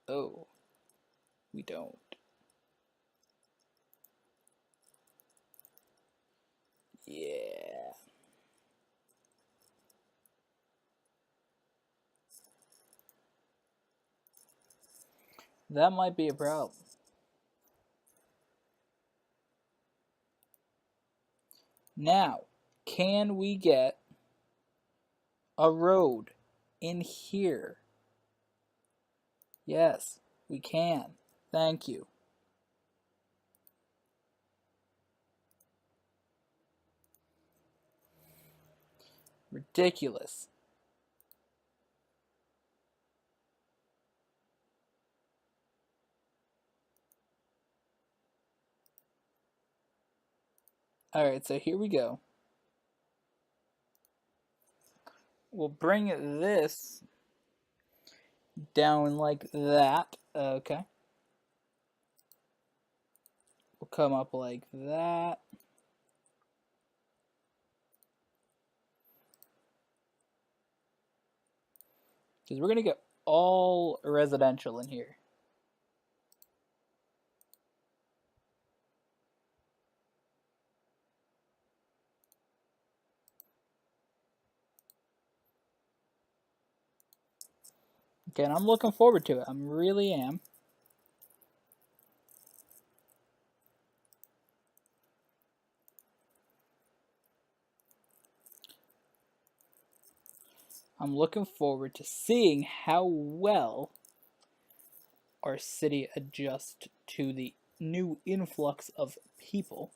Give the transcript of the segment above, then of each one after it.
Oh, we don't. Yeah. That might be a problem. Now, can we get a road in here? Yes, we can. Thank you. Ridiculous. Alright, so here we go. We'll bring this down like that. Okay. We'll come up like that. Because we're going to get all residential in here. Okay, and I'm looking forward to it. I really am. I'm looking forward to seeing how well our city adjusts to the new influx of people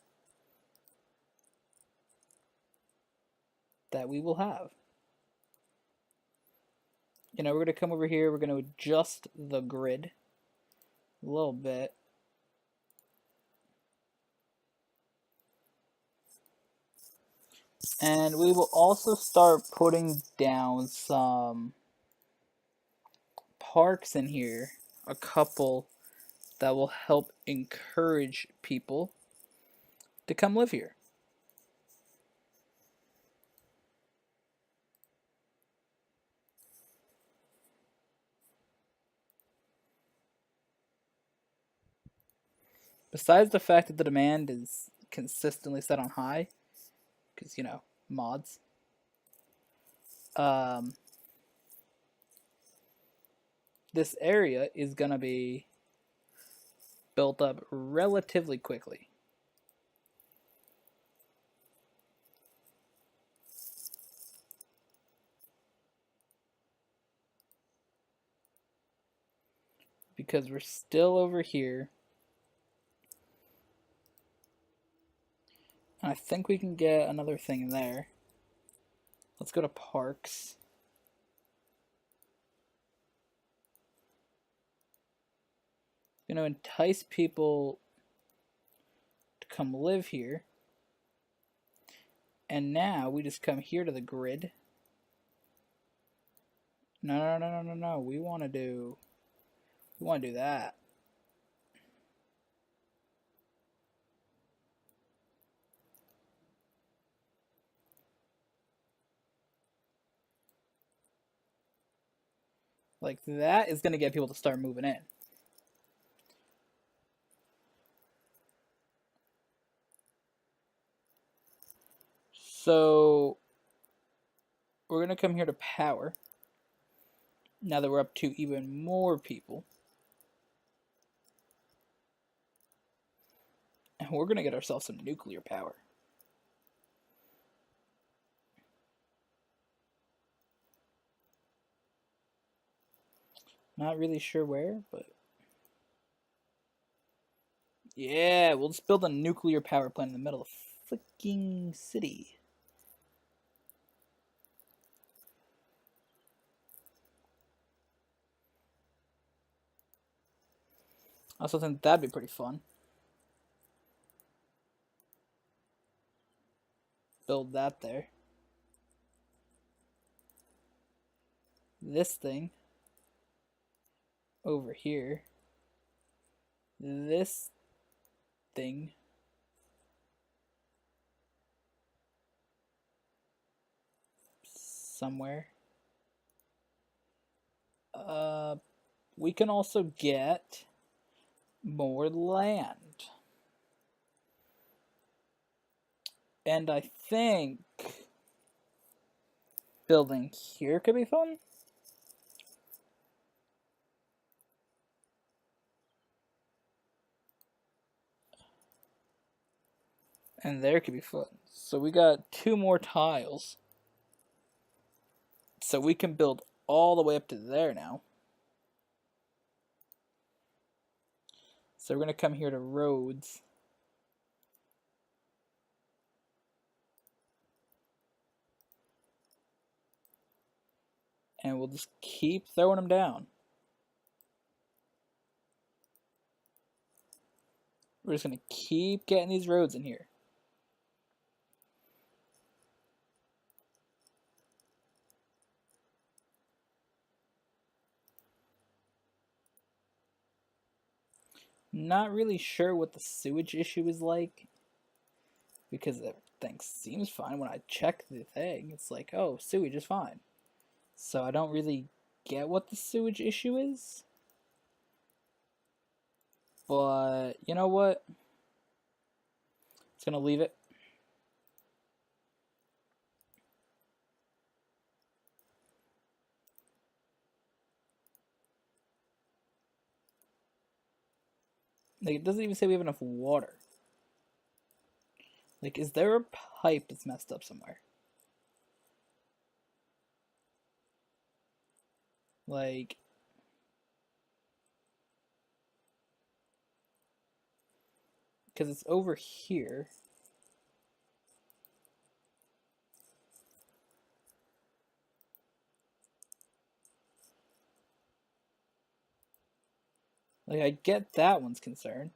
that we will have. You know, we're going to come over here, we're going to adjust the grid a little bit. And we will also start putting down some parks in here, a couple that will help encourage people to come live here. Besides the fact that the demand is consistently set on high, because, you know, mods, um, this area is going to be built up relatively quickly. Because we're still over here. And I think we can get another thing there. Let's go to parks. Going to entice people to come live here. And now we just come here to the grid. No. We want to do that. Like that is going to get people to start moving in. So we're going to come here to power. Now that we're up to even more people. And we're going to get ourselves some nuclear power. Not really sure where, but yeah, we'll just build a nuclear power plant in the middle of the freaking city. I also think that'd be pretty fun. Build that there. This thing over here. This thing somewhere. we can also get more land. And I think building here could be fun. And there could be fun. So we got 2 more tiles. So we can build all the way up to there now. So we're going to come here to roads. And we'll just keep throwing them down. We're just going to keep getting these roads in here. Not really sure what the sewage issue is like, because everything seems fine. When I check the thing, it's like, oh, sewage is fine. So I don't really get what the sewage issue is. But you know what? It's gonna leave it. Like, it doesn't even say we have enough water. Like, is there a pipe that's messed up somewhere? Like, because it's over here. Like, I get that one's concern.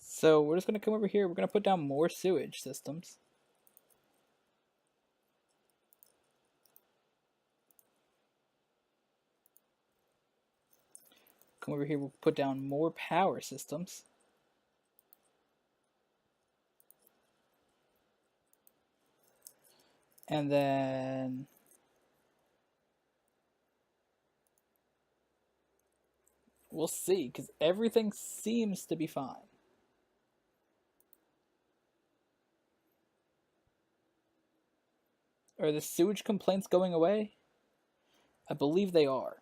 So we're just going to come over here. We're going to put down more sewage systems. Come over here. We'll put down more power systems. And then we'll see, because everything seems to be fine. Are the sewage complaints going away? I believe they are.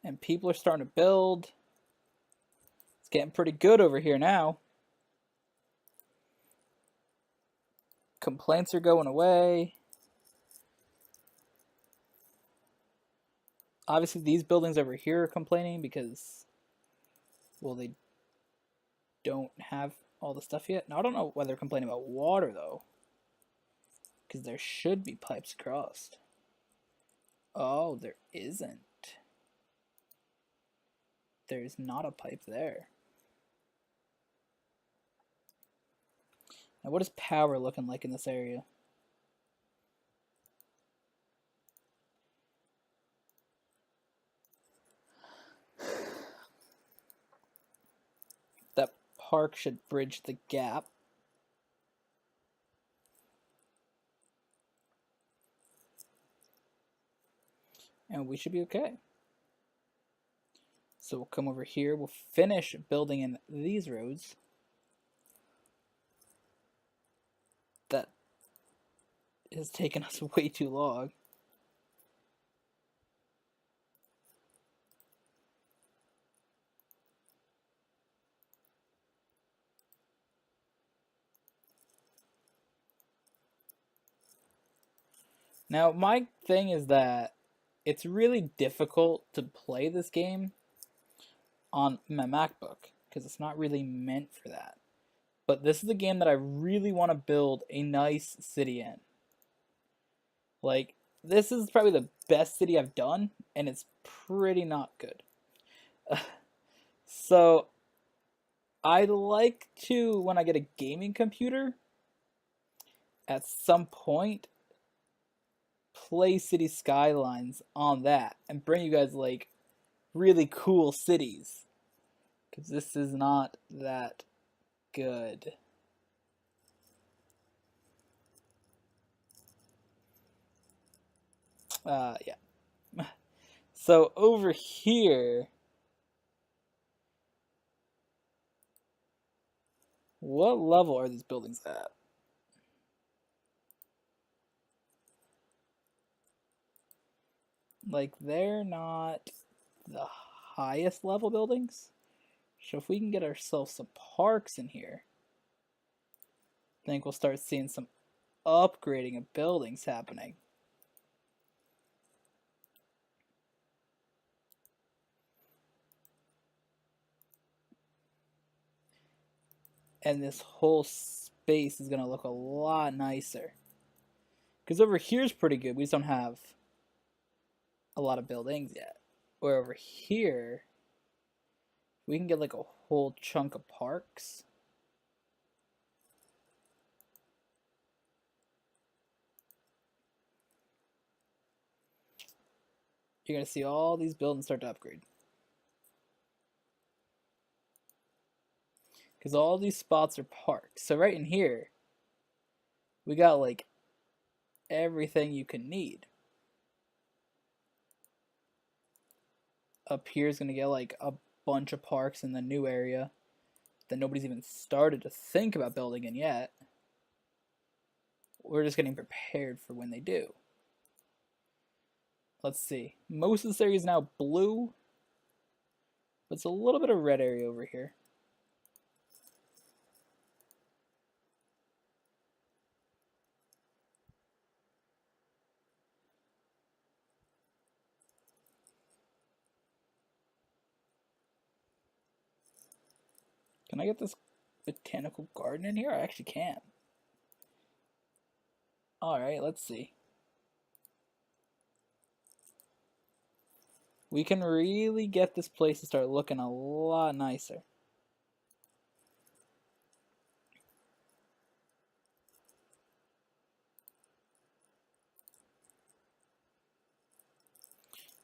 And people are starting to build. It's getting pretty good over here now. Complaints are going away. Obviously, these buildings over here are complaining because, well, they don't have all the stuff yet. Now, I don't know why they're complaining about water, though. Because there should be pipes crossed. Oh, there isn't. There's not a pipe there. Now, what is power looking like in this area? That park should bridge the gap. And we should be okay. So we'll come over here. We'll finish building in these roads. That has taken us way too long. Now, my thing is that it's really difficult to play this game on my MacBook because it's not really meant for that. But this is a game that I really want to build a nice city in. Like, this is probably the best city I've done, and it's pretty not good. So, I'd like to, when I get a gaming computer, at some point, play City Skylines on that and bring you guys like really cool cities. Because this is not that good. Yeah. So over here, what level are these buildings at? Like, they're not the highest level buildings. So if we can get ourselves some parks in here, I think we'll start seeing some upgrading of buildings happening. And this whole space is going to look a lot nicer. Because over here is pretty good. We just don't have a lot of buildings yet. Where over here, we can get like a whole chunk of parks. You're going to see all these buildings start to upgrade. Because all these spots are parks. So right in here, we got like everything you can need. Up here is going to get like a bunch of parks in the new area that nobody's even started to think about building in yet. We're just getting prepared for when they do. Let's see. Most of this area is now blue, but it's a little bit of red area over here. Can I get this botanical garden in here? I actually can. Alright, let's see. We can really get this place to start looking a lot nicer.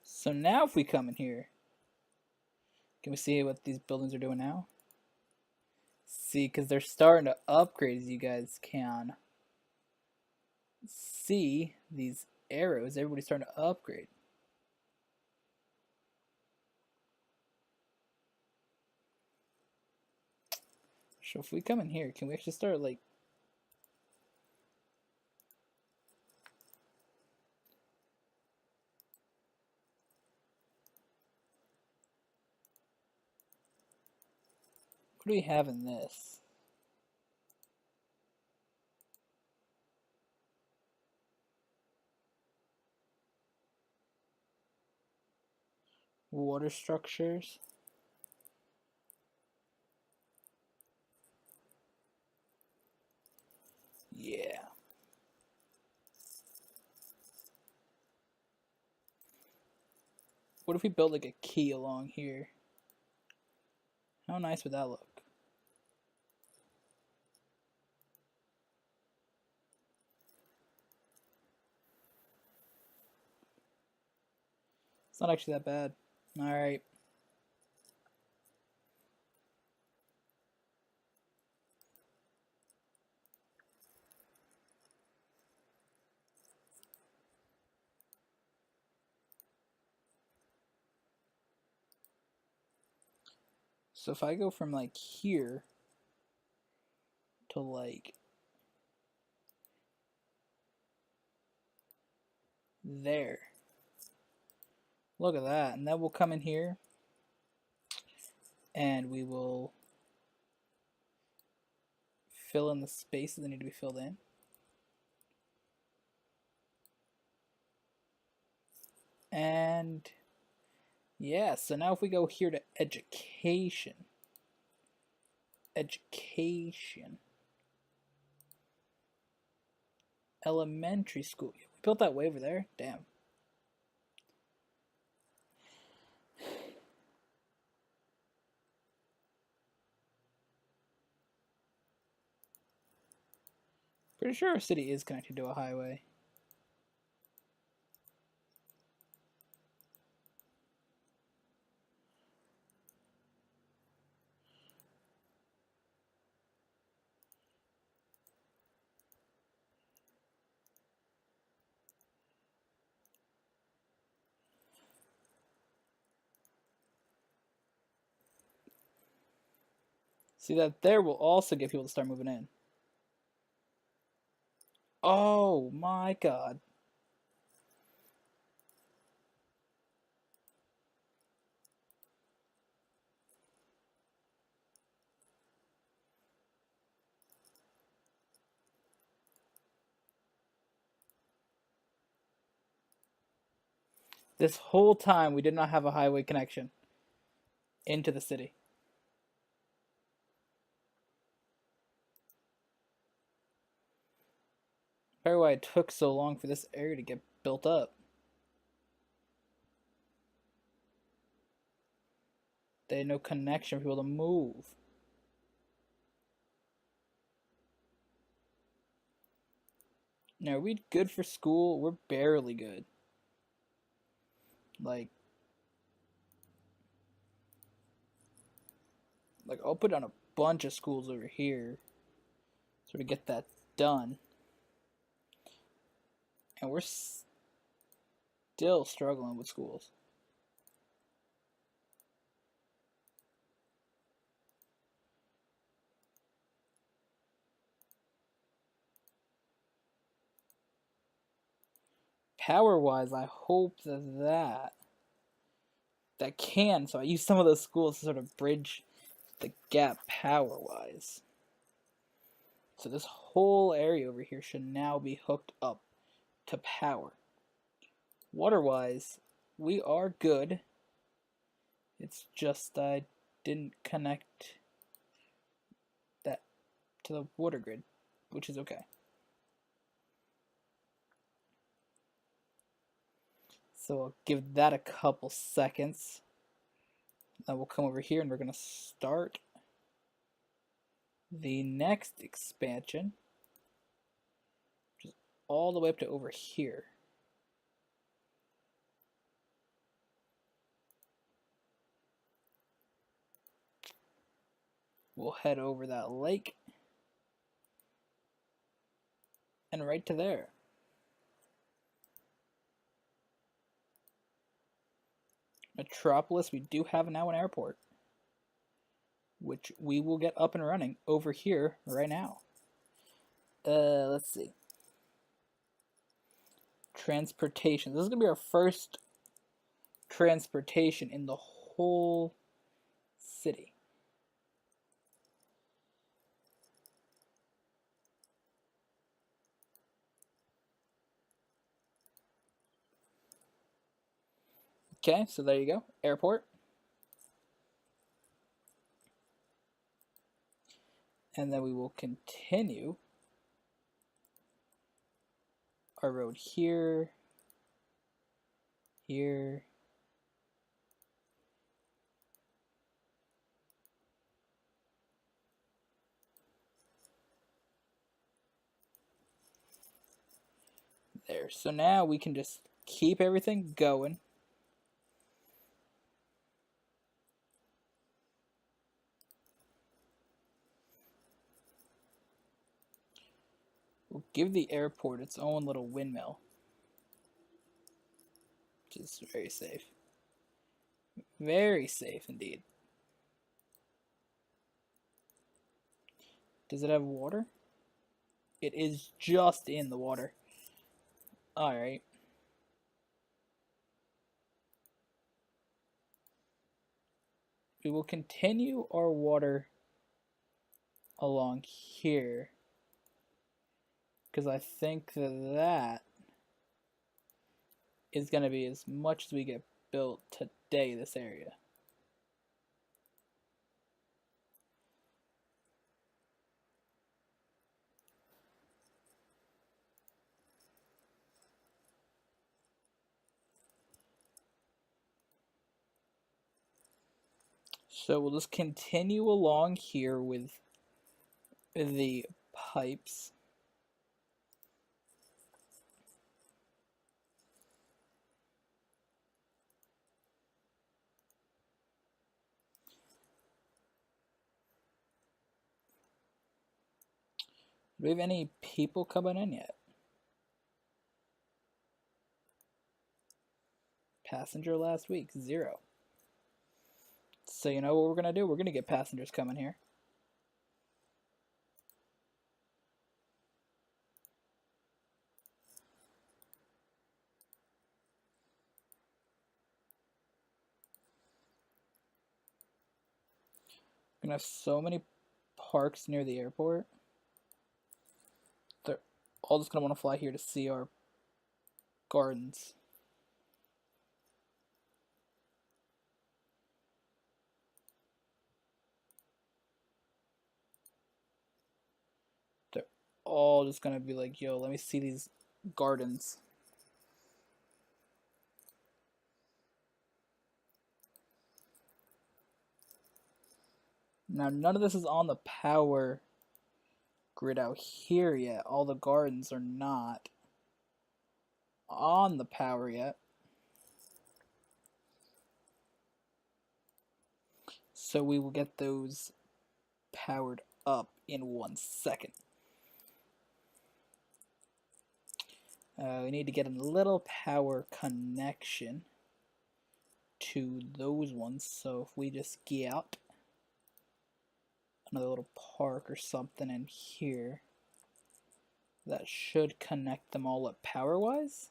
So now if we come in here, can we see what these buildings are doing now? See, because they're starting to upgrade, as you guys can see these arrows. Everybody's starting to upgrade. So if we come in here, can we actually start like what do we have in this? Water structures. Yeah. What if we built like a key along here? How nice would that look? It's not actually that bad. Alright. So if I go from like here to like there. Look at that. And then we'll come in here and we will fill in the spaces that need to be filled in. And yeah, so now if we go here to education. Elementary school. We built that way over there? Damn. Pretty sure our city is connected to a highway. See that there will also get people to start moving in. Oh my god. This whole time we did not have a highway connection into the city. Probably why it took so long for this area to get built up. They had no connection for people to move. Now, are we good for school? We're barely good. Like I'll put down a bunch of schools over here so we get that done. And we're still struggling with schools. Power-wise, I hope that can. So I use some of those schools to sort of bridge the gap power-wise. So this whole area over here should now be hooked up to power. Water-wise, we are good. It's just I didn't connect that to the water grid, which is okay. So I'll give that a couple seconds. Then we'll come over here and we're going to start the next expansion, which is all the way up to over here. We'll head over that lake and right to there. Metropolis, we do have now an airport, which we will get up and running over here right now. Let's see. Transportation. This is going to be our first transportation in the whole city. Okay, so there you go. Airport. And then we will continue our road here, here, there. So now we can just keep everything going. We'll give the airport its own little windmill, which is very safe. Very safe indeed. Does it have water? It is just in the water. Alright. We will continue our water along here, because I think that is going to be as much as we get built today, this area. So we'll just continue along here with the pipes. Do we have any people coming in yet? Passenger last week, 0. So you know what we're going to do? We're going to get passengers coming here. We're gonna have so many parks near the airport. They're all just gonna want to fly here to see our gardens. They're all just gonna be like, yo, let me see these gardens. Now, none of this is on the power grid out here yet. All the gardens are not on the power yet. So we will get those powered up in 1 second. We need to get a little power connection to those ones. So if we just get another little park or something in here, that should connect them all up power-wise.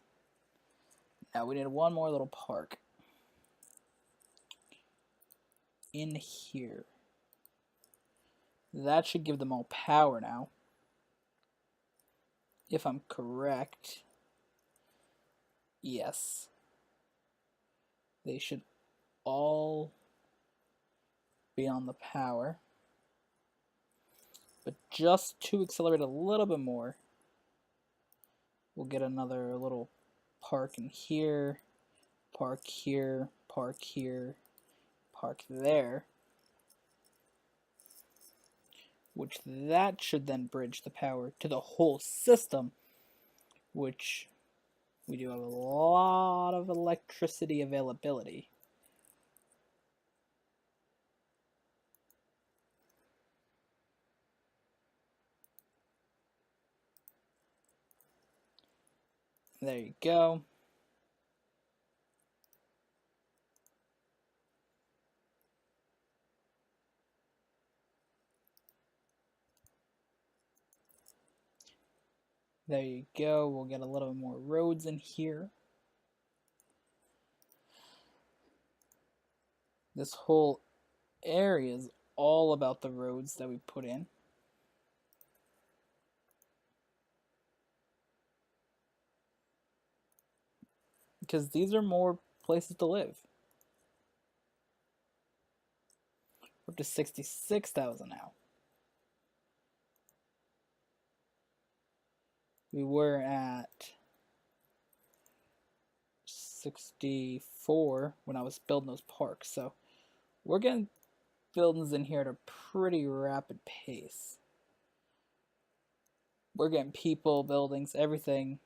Now we need one more little park in here. That should give them all power now, if I'm correct. Yes. They should all be on the power. But just to accelerate a little bit more, we'll get another little park in here, park here, park here, park there. Which that should then bridge the power to the whole system, which we do have a lot of electricity availability. There you go. There you go. We'll get a little more roads in here. This whole area is all about the roads that we put in. Because these are more places to live. We're up to 66,000 now. We were at 64 when I was building those parks, so we're getting buildings in here at a pretty rapid pace. We're getting people, buildings, everything.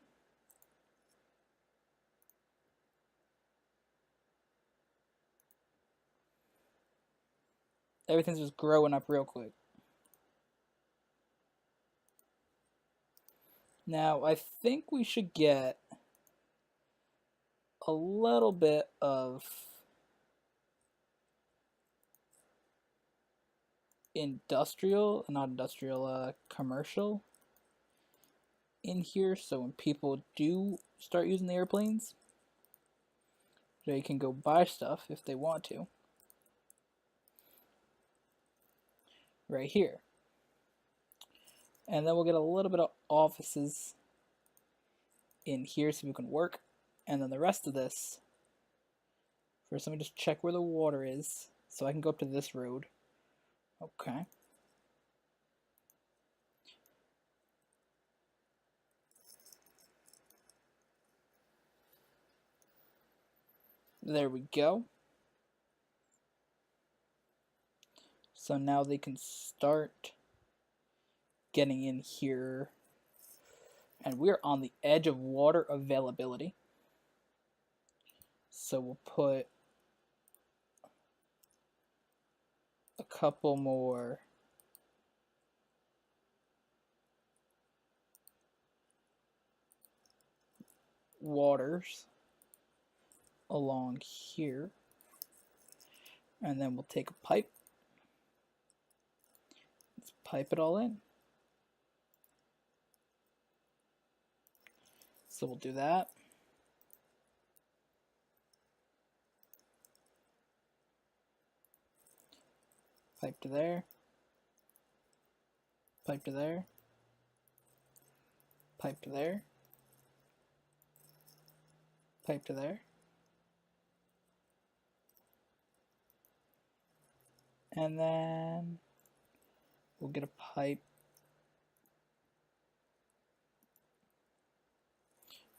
Everything's just growing up real quick. Now, I think we should get a little bit of industrial, not industrial, commercial in here, so when people do start using the airplanes, they can go buy stuff if they want to. Right here. And then we'll get a little bit of offices in here so we can work. And then the rest of this, first let me just check where the water is so I can go up to this road. Okay. There we go. So now they can start getting in here. And we're on the edge of water availability. So we'll put a couple more waters along here. And then we'll take a pipe. Let's pipe it all in. So we'll do that. Pipe to there. Pipe to there. Pipe to there. Pipe to there. And then we'll get a pipe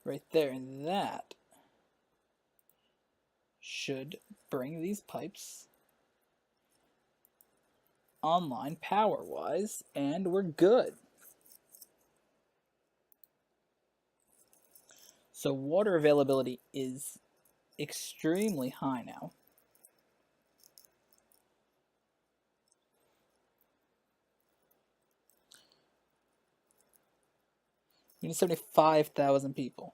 right there, and that should bring these pipes online power-wise, and we're good. So water availability is extremely high now. We need 75,000 people.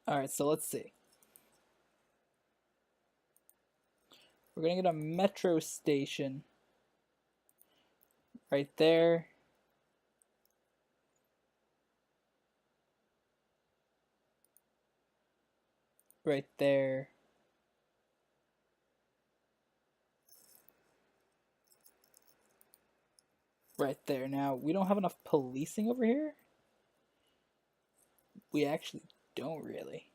Alright, so let's see. We're going to get a metro station right there. Right there. Right there. Now, we don't have enough policing over here. We actually don't really.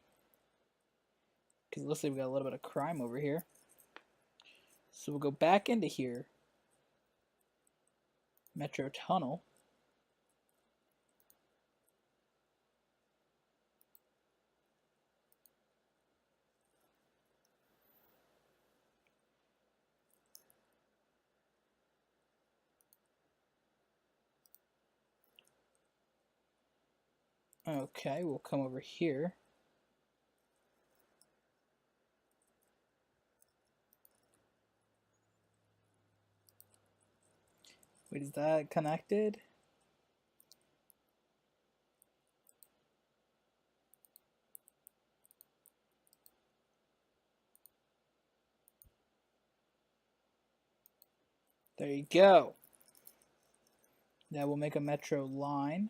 Because it looks like we got a little bit of crime over here. So we'll go back into here. Metro tunnel. Okay, we'll come over here. Wait, is that connected? There you go. Now we'll make a metro line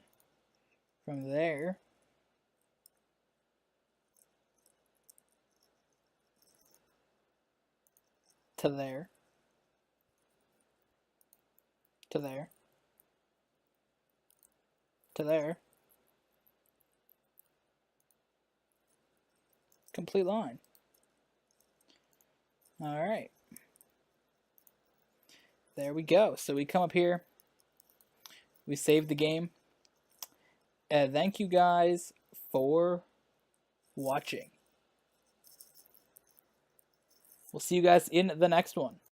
from there to there to there to there. Complete line. Alright. There we go. So we come up here. We save the game. Thank you guys for watching. We'll see you guys in the next one.